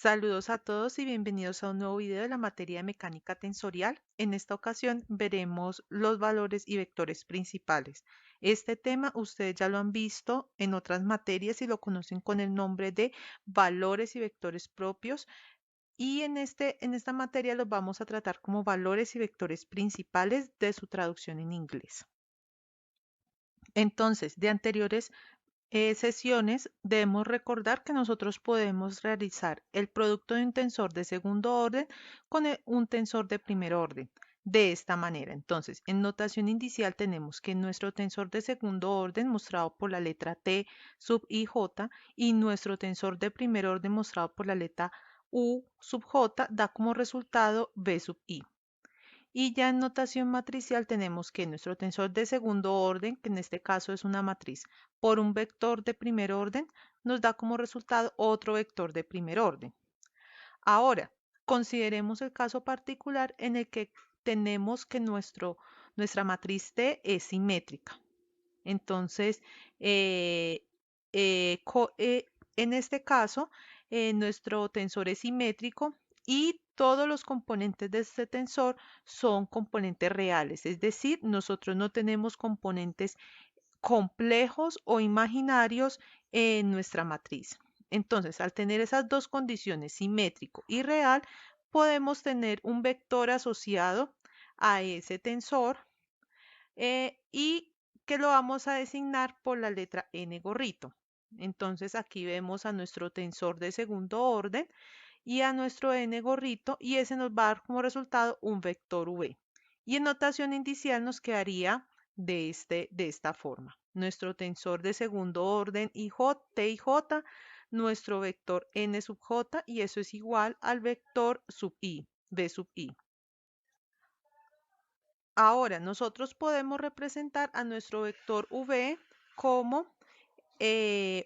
Saludos a todos y bienvenidos a un nuevo video de la materia de mecánica tensorial. En esta ocasión veremos los valores y vectores principales. Este tema ustedes ya lo han visto en otras materias y lo conocen con el nombre de valores y vectores propios. Y en esta materia los vamos a tratar como valores y vectores principales de su traducción en inglés. Entonces, de anteriores sesiones, debemos recordar que nosotros podemos realizar el producto de un tensor de segundo orden con un tensor de primer orden. De esta manera, entonces, en notación inicial tenemos que nuestro tensor de segundo orden mostrado por la letra T sub ij y nuestro tensor de primer orden mostrado por la letra U sub j da como resultado B sub i. Y ya en notación matricial tenemos que nuestro tensor de segundo orden, que en este caso es una matriz, por un vector de primer orden, nos da como resultado otro vector de primer orden. Ahora, consideremos el caso particular en el que tenemos que nuestra matriz T es simétrica. Entonces, eh, eh, co- eh, en este caso, nuestro tensor es simétrico y todos los componentes de este tensor son componentes reales, es decir, nosotros no tenemos componentes complejos o imaginarios en nuestra matriz. Entonces, al tener esas dos condiciones, simétrico y real, podemos tener un vector asociado a ese tensor y que lo vamos a designar por la letra n gorrito. Entonces aquí vemos a nuestro tensor de segundo orden y a nuestro n gorrito y ese nos va a dar como resultado un vector v. Y en notación indicial nos quedaría de esta forma. Nuestro tensor de segundo orden t y j, nuestro vector n sub j y eso es igual al vector sub i, b sub i. Ahora, nosotros podemos representar a nuestro vector v como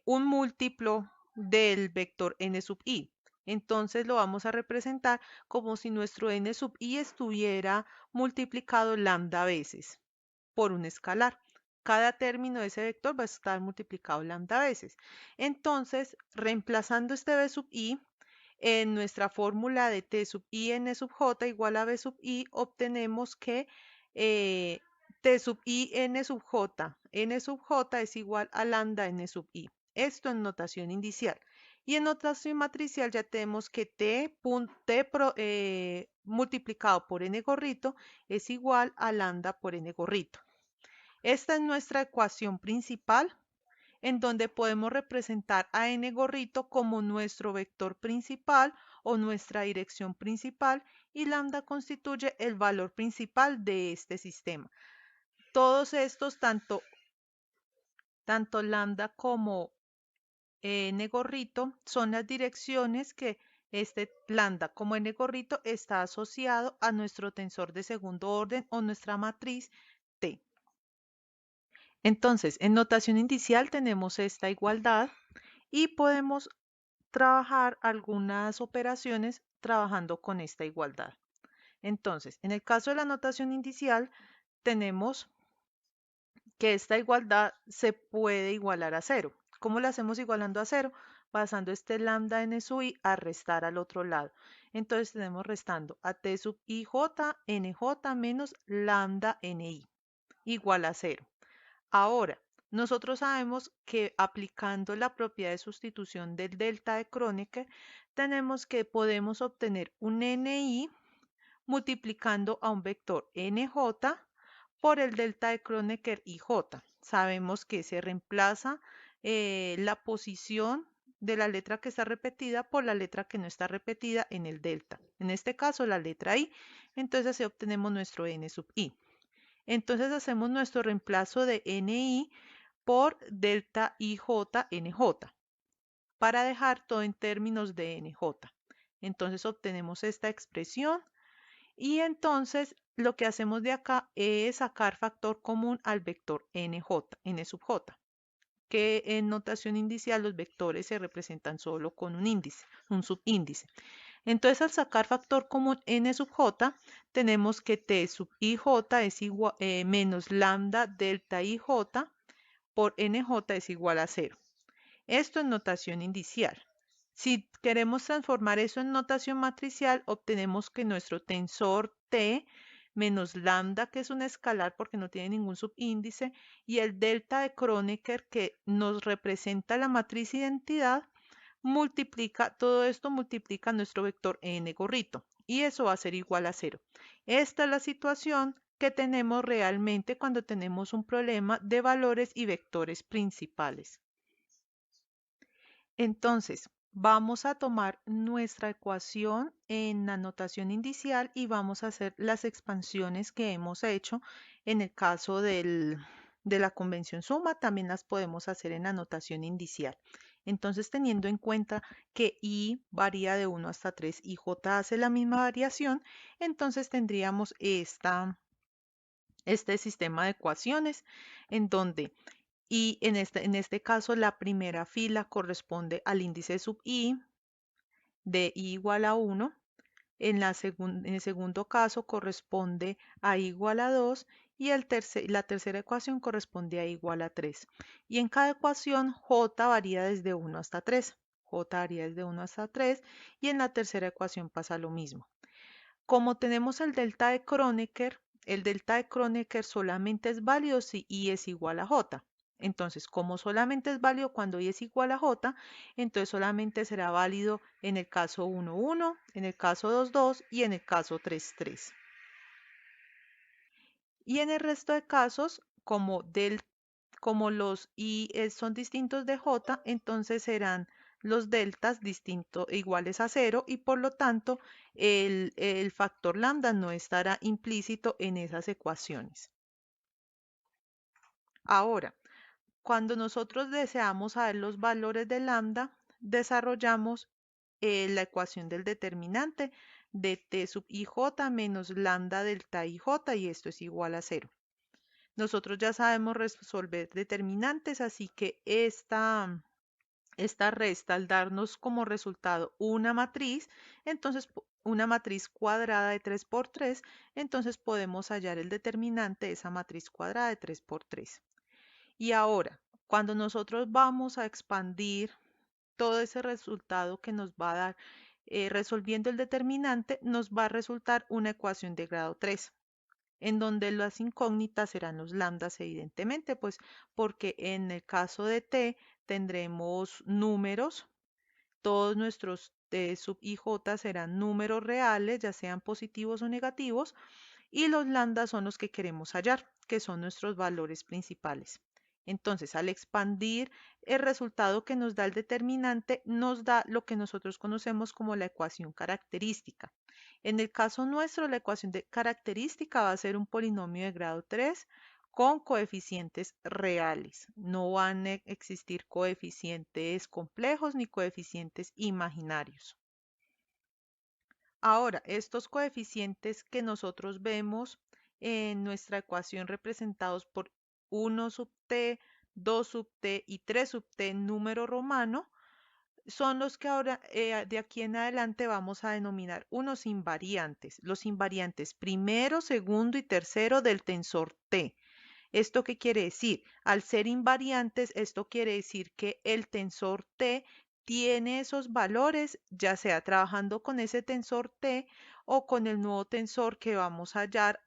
un múltiplo del vector n sub i. Entonces lo vamos a representar como si nuestro n sub i estuviera multiplicado lambda veces por un escalar. Cada término de ese vector va a estar multiplicado lambda veces. Entonces, reemplazando este b sub i, en nuestra fórmula de t sub i n sub j igual a b sub i, obtenemos que eh, t sub i n sub j es igual a lambda n sub i. Esto en notación indicial. Y en notación matricial ya tenemos que multiplicado por n gorrito es igual a lambda por n gorrito. Esta es nuestra ecuación principal en donde podemos representar a n gorrito como nuestro vector principal o nuestra dirección principal y lambda constituye el valor principal de este sistema. Todos estos, tanto lambda como n gorrito, son las direcciones que este lambda como n gorrito está asociado a nuestro tensor de segundo orden o nuestra matriz T. Entonces, en notación indicial tenemos esta igualdad y podemos trabajar algunas operaciones trabajando con esta igualdad. Entonces, en el caso de la notación indicial, tenemos que esta igualdad se puede igualar a cero. ¿Cómo la hacemos igualando a cero? Pasando este lambda n sub i a restar al otro lado. Entonces tenemos restando a t sub ij nj menos lambda ni igual a cero. Ahora, nosotros sabemos que aplicando la propiedad de sustitución del delta de Kronecker, tenemos que podemos obtener un ni multiplicando a un vector nj por el delta de Kronecker ij. Sabemos que se reemplaza la posición de la letra que está repetida por la letra que no está repetida en el delta. En este caso, la letra i. Entonces así obtenemos nuestro n sub i. Entonces hacemos nuestro reemplazo de ni por delta ij nj para dejar todo en términos de nj. Entonces obtenemos esta expresión y entonces lo que hacemos de acá es sacar factor común al vector nj, n sub j, que en notación indicial los vectores se representan solo con un índice, un subíndice. Entonces, al sacar factor común n sub j, tenemos que t sub ij es igual menos lambda delta ij por nj es igual a 0. Esto es notación indicial. Si queremos transformar eso en notación matricial, obtenemos que nuestro tensor T menos lambda, que es un escalar porque no tiene ningún subíndice, y el delta de Kronecker, que nos representa la matriz identidad, todo esto multiplica nuestro vector n gorrito, y eso va a ser igual a 0. Esta es la situación que tenemos realmente cuando tenemos un problema de valores y vectores principales. Entonces, vamos a tomar nuestra ecuación en la notación inicial y vamos a hacer las expansiones que hemos hecho en el caso de la convención suma, también las podemos hacer en la notación inicial. Entonces, teniendo en cuenta que i varía de 1 hasta 3 y j hace la misma variación, entonces tendríamos este sistema de ecuaciones en donde y en este caso, la primera fila corresponde al índice sub i de i igual a 1. En el segundo caso corresponde a i igual a 2 y la tercera ecuación corresponde a i igual a 3. Y en cada ecuación j varía desde 1 hasta 3. J varía desde 1 hasta 3 y en la tercera ecuación pasa lo mismo. Como tenemos el delta de Kronecker solamente es válido si i es igual a j. Entonces, como solamente es válido cuando i es igual a j, entonces solamente será válido en el caso 1, 1, en el caso 2, 2 y en el caso 3, 3. Y en el resto de casos, como los i son distintos de j, entonces serán los deltas iguales a 0 y por lo tanto el factor lambda no estará implícito en esas ecuaciones. Ahora, cuando nosotros deseamos saber los valores de lambda, desarrollamos la ecuación del determinante de t sub ij menos lambda delta ij y esto es igual a 0. Nosotros ya sabemos resolver determinantes, así que esta resta al darnos como resultado una matriz, entonces una matriz cuadrada de 3 por 3, entonces podemos hallar el determinante de esa matriz cuadrada de 3 por 3. Y ahora, cuando nosotros vamos a expandir todo ese resultado que nos va a dar resolviendo el determinante, nos va a resultar una ecuación de grado 3 en donde las incógnitas serán los lambdas, evidentemente, pues porque en el caso de t tendremos números, todos nuestros t sub ij serán números reales, ya sean positivos o negativos, y los lambdas son los que queremos hallar, que son nuestros valores principales. Entonces, al expandir el resultado que nos da el determinante, nos da lo que nosotros conocemos como la ecuación característica. En el caso nuestro, la ecuación de característica va a ser un polinomio de grado 3 con coeficientes reales. No van a existir coeficientes complejos ni coeficientes imaginarios. Ahora, estos coeficientes que nosotros vemos en nuestra ecuación representados por 1 sub t, 2 sub t y 3 sub t número romano, son los que ahora de aquí en adelante vamos a denominar unos invariantes. Los invariantes primero, segundo y tercero del tensor t. ¿Esto qué quiere decir? Al ser invariantes, esto quiere decir que el tensor t tiene esos valores, ya sea trabajando con ese tensor t o con el nuevo tensor que vamos a hallar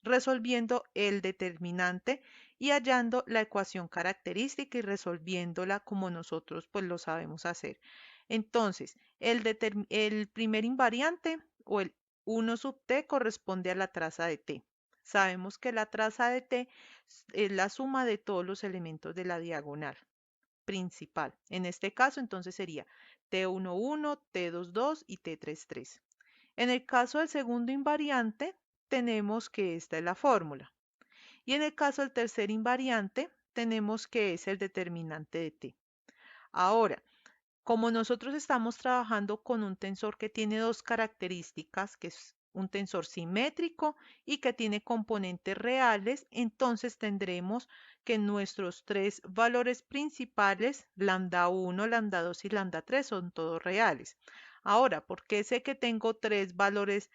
resolviendo el determinante y hallando la ecuación característica y resolviéndola como nosotros pues lo sabemos hacer. Entonces, el primer invariante o el 1 sub t corresponde a la traza de t. Sabemos que la traza de t es la suma de todos los elementos de la diagonal principal. En este caso, entonces sería T11, T22 y T33. En el caso del segundo invariante, tenemos que esta es la fórmula. Y en el caso del tercer invariante, tenemos que es el determinante de t. Ahora, como nosotros estamos trabajando con un tensor que tiene dos características, que es un tensor simétrico y que tiene componentes reales, entonces tendremos que nuestros tres valores principales, lambda 1, lambda 2 y lambda 3, son todos reales. Ahora, ¿por qué sé que tengo tres valores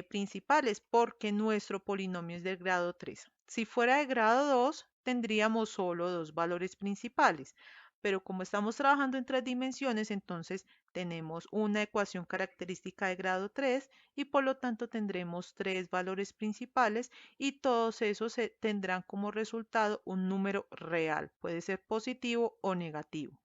principales? Porque nuestro polinomio es del grado 3. Si fuera de grado 2, tendríamos solo dos valores principales. pero como estamos trabajando en 3 dimensiones, entonces tenemos una ecuación característica de grado 3 y por lo tanto tendremos 3 valores principales y todos esos tendrán como resultado un número real, puede ser positivo o negativo.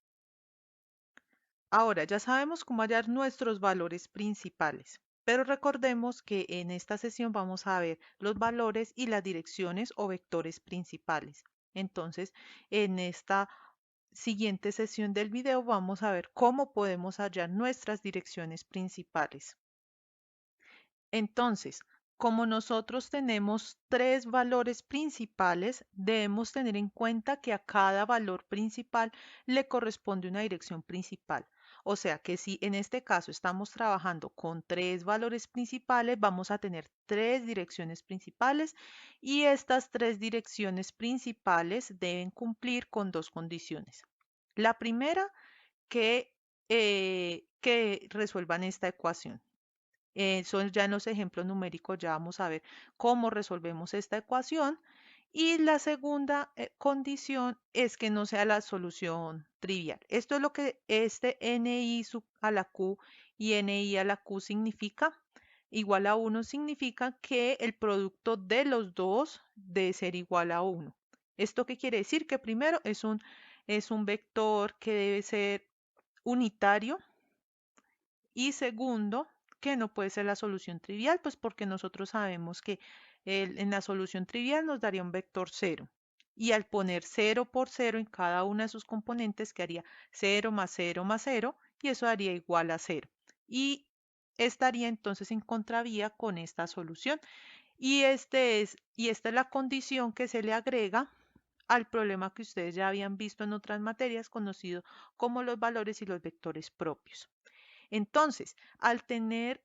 Ahora ya sabemos cómo hallar nuestros valores principales, pero recordemos que en esta sesión vamos a ver los valores y las direcciones o vectores principales. Entonces, en esta siguiente sesión del video vamos a ver cómo podemos hallar nuestras direcciones principales. Entonces, como nosotros tenemos 3 valores principales, debemos tener en cuenta que a cada valor principal le corresponde una dirección principal. O sea que si en este caso estamos trabajando con 3 valores principales, vamos a tener 3 direcciones principales y estas 3 direcciones principales deben cumplir con 2 condiciones. La primera, que resuelvan esta ecuación. Eso ya en los ejemplos numéricos ya vamos a ver cómo resolvemos esta ecuación. Y la segunda condición es que no sea la solución trivial. Esto es lo que este ni sub a la q y ni a la q significa. Igual a 1 significa que el producto de los dos debe ser igual a 1. ¿Esto qué quiere decir? Que primero es un vector que debe ser unitario y segundo, que no puede ser la solución trivial, pues porque nosotros sabemos que en la solución trivial nos daría un vector 0. Y al poner 0 por 0 en cada una de sus componentes, quedaría 0 más 0 más 0, y eso daría igual a 0. Y estaría entonces en contravía con esta solución. Y esta es la condición que se le agrega al problema que ustedes ya habían visto en otras materias, conocido como los valores y los vectores propios. Entonces, al tener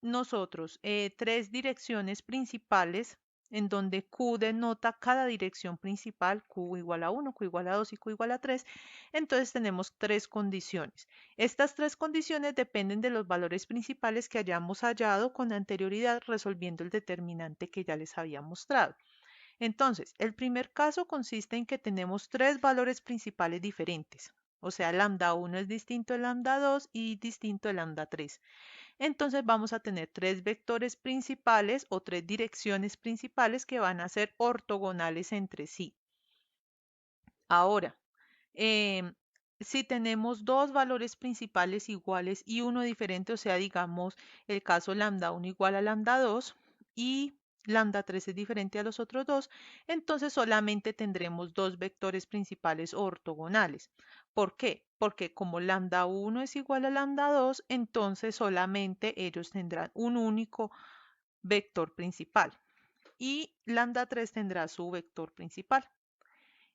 nosotros 3 direcciones principales, en donde Q denota cada dirección principal, Q igual a 1, Q igual a 2 y Q igual a 3, entonces tenemos 3 condiciones. Estas 3 condiciones dependen de los valores principales que hayamos hallado con anterioridad resolviendo el determinante que ya les había mostrado. Entonces, el primer caso consiste en que tenemos 3 valores principales diferentes. O sea, lambda 1 es distinto de lambda 2 y distinto de lambda 3. Entonces vamos a tener 3 vectores principales o 3 direcciones principales que van a ser ortogonales entre sí. Ahora, em, si tenemos 2 valores principales iguales y uno diferente, o sea, digamos el caso lambda 1 igual a lambda 2 y lambda 3 es diferente a los otros dos, entonces solamente tendremos 2 vectores principales ortogonales. ¿Por qué? Porque como lambda 1 es igual a lambda 2, entonces solamente ellos tendrán un único vector principal y lambda 3 tendrá su vector principal.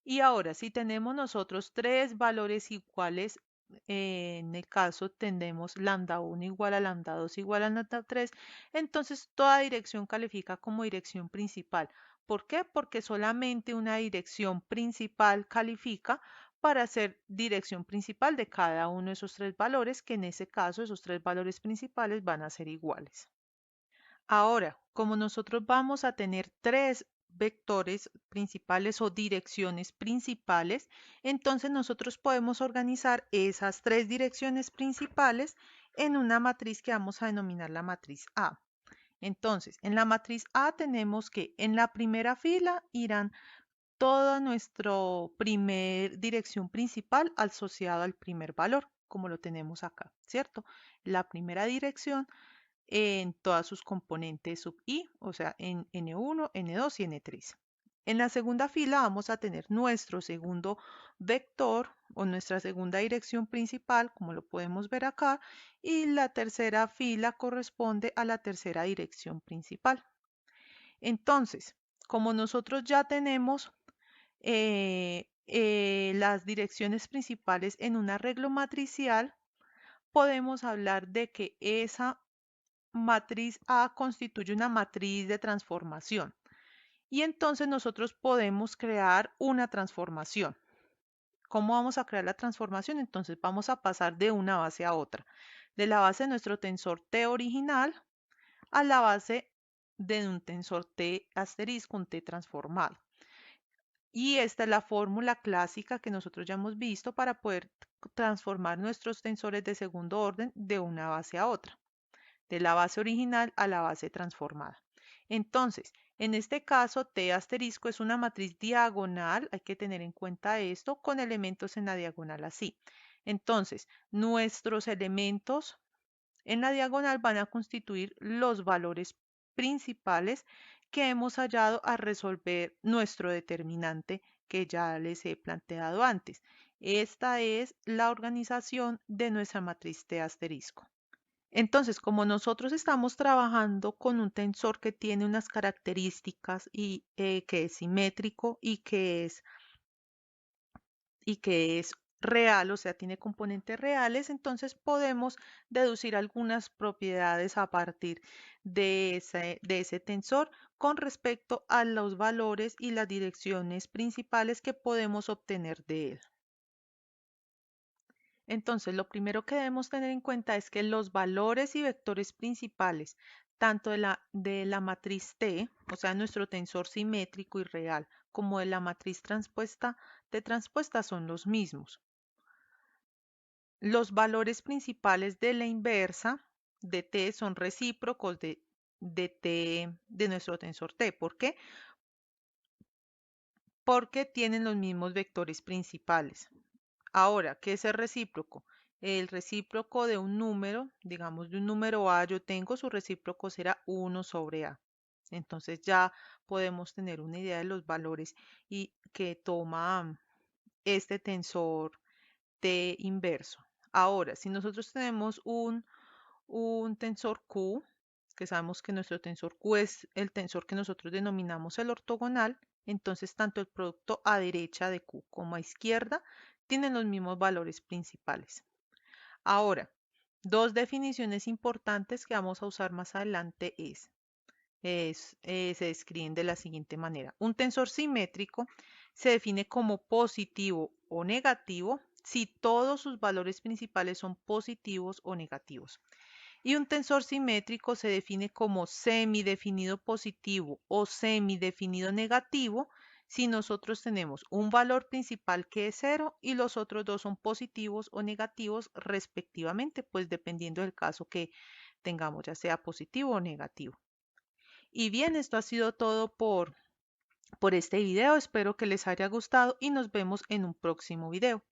Y ahora, si tenemos nosotros 3 valores iguales, en el caso tenemos lambda 1 igual a lambda 2 igual a lambda 3, entonces toda dirección califica como dirección principal. ¿Por qué? Porque solamente una dirección principal califica para ser dirección principal de cada uno de esos 3 valores, que en ese caso esos 3 valores principales van a ser iguales. Ahora, como nosotros vamos a tener 3 vectores principales o direcciones principales, entonces nosotros podemos organizar esas 3 direcciones principales en una matriz que vamos a denominar la matriz A. Entonces, en la matriz A tenemos que en la primera fila irán toda nuestra primer dirección principal asociada al primer valor, como lo tenemos acá, ¿cierto? La primera dirección en todas sus componentes sub i, o sea, en N1, N2 y N3. En la segunda fila vamos a tener nuestro segundo vector o nuestra segunda dirección principal, como lo podemos ver acá, y la tercera fila corresponde a la tercera dirección principal. Entonces, como nosotros ya tenemos las direcciones principales en un arreglo matricial, podemos hablar de que esa matriz A constituye una matriz de transformación. Y entonces nosotros podemos crear una transformación. ¿Cómo vamos a crear la transformación? Entonces vamos a pasar de una base a otra. De la base de nuestro tensor T original a la base de un tensor T asterisco, un T transformado. Y esta es la fórmula clásica que nosotros ya hemos visto para poder transformar nuestros tensores de segundo orden de una base a otra, de la base original a la base transformada. Entonces, en este caso, T asterisco es una matriz diagonal, hay que tener en cuenta esto, con elementos en la diagonal así. Entonces, nuestros elementos en la diagonal van a constituir los valores principales que hemos hallado a resolver nuestro determinante que ya les he planteado antes. Esta es la organización de nuestra matriz T asterisco. Entonces, como nosotros estamos trabajando con un tensor que tiene unas características y que es simétrico y que es real, o sea, tiene componentes reales, entonces podemos deducir algunas propiedades a partir de ese tensor con respecto a los valores y las direcciones principales que podemos obtener de él. Entonces, lo primero que debemos tener en cuenta es que los valores y vectores principales, tanto de la matriz T, o sea, nuestro tensor simétrico y real, como de la matriz transpuesta son los mismos. Los valores principales de la inversa de T son recíprocos de T de nuestro tensor T. ¿Por qué? Porque tienen los mismos vectores principales. Ahora, ¿qué es el recíproco? El recíproco de un número, digamos de un número A, yo tengo su recíproco será 1 sobre A. Entonces ya podemos tener una idea de los valores y que toma este tensor T inverso. Ahora, si nosotros tenemos un tensor Q, que sabemos que nuestro tensor Q es el tensor que nosotros denominamos el ortogonal, entonces tanto el producto a derecha de Q como a izquierda tienen los mismos valores principales. Ahora, dos definiciones importantes que vamos a usar más adelante se describen de la siguiente manera. Un tensor simétrico se define como positivo o negativo si todos sus valores principales son positivos o negativos. Y un tensor simétrico se define como semidefinido positivo o semidefinido negativo si nosotros tenemos un valor principal que es cero y los otros dos son positivos o negativos respectivamente, pues dependiendo del caso que tengamos, ya sea positivo o negativo. Y bien, esto ha sido todo por este video. Espero que les haya gustado y nos vemos en un próximo video.